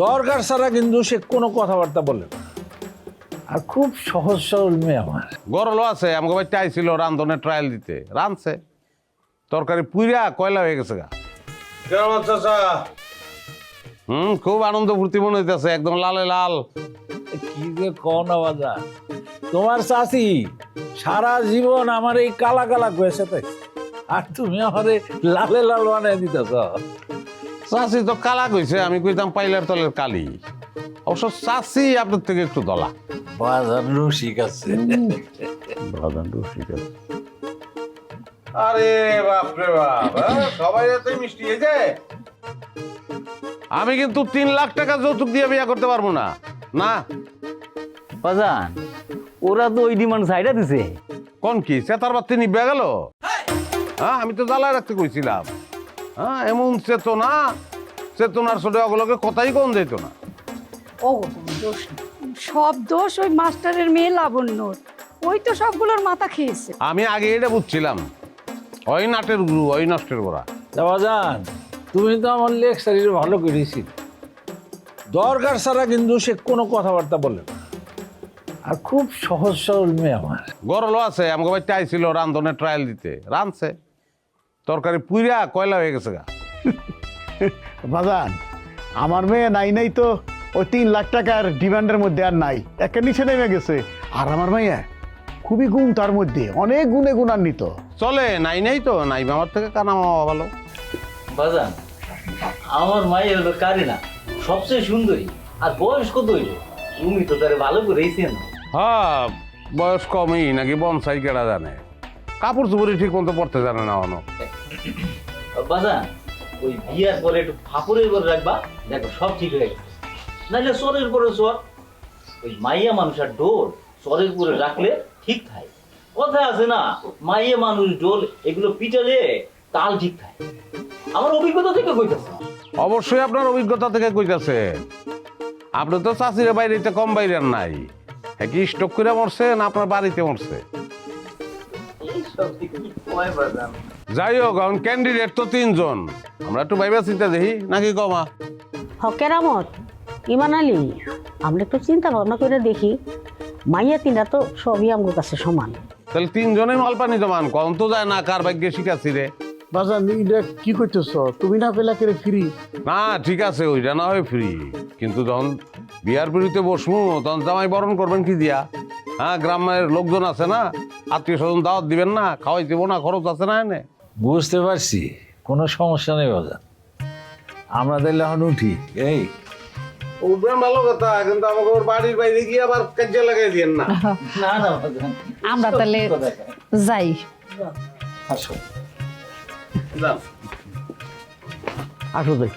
দরকার ছাড়া কিন্তু সে কোনো কথাবার্তা বলে না। আর খুব সহজ সরল মেয়ে আমার। গরলও আছে আমাকে বাড়িতে আইছিল রান্ধনের ট্রায়াল দিতে, রাঁধছে তরকারি পুইরা কয়লা হয়ে গেছে গা। খুব আনন্দ ফুর্তি মনে হইতেছে, একদম লালে লাল। কি যে কও না বাজার, তোমার চাচি সারা জীবন আমার এই কালা কালা কয়েছে তাই, আর তুমি আমারে লালে লাল বানিয়ে দিতেছ। চাষি তো কালা কইছে, আমি কইতাম পাইলার তলের কালি। অবশ্য চাষি আপনার থেকে একটু দলা। বাজার রসিক আছে। আরে বাপ রে বাপ, সবাই এত মিষ্টি হয়েছে। আমি কিন্তু 3 লাখ টাকা যৌতুক দিয়ে বিয়া করতে পারবো না। না বাজান, ওরা তো ওই ডিমান্ড সাইডা দিছে। কোন কি চেতার বাতি নিবে গেল? হ্যাঁ, আমি তো জ্বালায় রাখতে কইছিলাম। হ্যাঁ, এমন চেতনা, চেতনার ছোট ওগুলোকে কথাই কোন যেত না। ও দোষ না। সব দোষ ওই মাস্টারের মেয়ে লাবণ্যর, ওই তো সবগুলোর মাথা খেয়েছে। আমি আগে এটা বুঝছিলাম, ওই নাটের গুরু, ওই নষ্টের গোড়া। বাজান, তুমি তো আমার লেকচারির ভালো করেছি। দরকার ছাড়া কিন্তু সে কোনো কথাবার্তা বলে না। আর খুব সহজ সরল মেয়ে আমার। গরলও আছে আমাকে বাড়িতে আইছিল রান্ধনের ট্রায়াল দিতে, রাঁধছে তরকারি পুইরা কয়লা হয়ে গেছে গা। বাজান, আমার মেয়ে নাই নাই তো ওই 3 লাখ টাকার ডিমান্ডের মধ্যে আর নাই, একের নিচে নেমে গেছে। আর আমার মেয়ে খুবই গুণ, তার মধ্যে অনেক গুণে গুণান্বিত। চলে নাই নাই তো নাই, আমার থেকে কানা মামা ভালো। বাজান, আমার মাই হলো কারিনা, সবচেয়ে সুন্দরী। আর বয়স কত হইল? তুমি তো তারে ভালো করেই চেনো। হ্যাঁ, বয়স কমই নাকি বনসাই কেডা জানে, কাপড় চুপড়ি ঠিক মতো পড়তে জানে না অন। বাজান, ওই বিয়ার পরে একটু ফাপড়ের পরে রাখবা, দেখো সব ঠিক হয়ে গেছে। নাহলে চরের পরে চর, ওই মাইয়া মানুষের ডোর চরের পরে রাখলে ঠিক থাকে। কথা আছে না, মাইয়া মানুষ ডোল এগুলো পিটালে তাল ঠিক থাকে। আমার অভিজ্ঞতা থেকে কইতাছে। অবশ্যই আপনার অভিজ্ঞতা থেকে কইতাছে। আপনি তো চাষির বাইরেতে কম বাইরে নাই, কি স্টক করে মরছে না আপনার বাড়িতে মরছে? যাই হোক, এখন ক্যান্ডিডেট তো 3 জন, আমরা একটু ভাইবা চিন্তা দেখি নাকি কমা। কেরামত, ইমান আলী, আমরা একটু চিন্তা ভাবনা করে দেখি। মাইয়া তিনটা তো সবই আমার কাছে সমান। তাহলে 3 জনেই মালপানি জমান, কম তো যায় না কার ভাগ্যে শিখাচ্ছি রে। বাজান, এটা কি করতেছ? তুমি না পেলা করে ফ্রি? না ঠিক আছে, ওইটা না হয় ফ্রি, কিন্তু যখন বিয়ার পিড়িতে বসবো তখন জামাই বরণ করবেন কি দিয়া? হ্যাঁ, গ্রামের লোকজন আছে না, আত্মীয় স্বজন দাওয়াত দিবেন না, খাওয়াই দেবো না, খরচ আছে না এনে। বুঝতে পারছি, কোনো সমস্যা নেই বাজান, আমরা তাহলে এখন উঠি। এই উঠবেন ভালো কথা, কিন্তু আমাকে ওর বাড়ির বাইরে গিয়ে আবার কাজে লাগাই দিয়েন না। না না বাজান, আমরা তাহলে যাই। আসো যান। আসো যাই।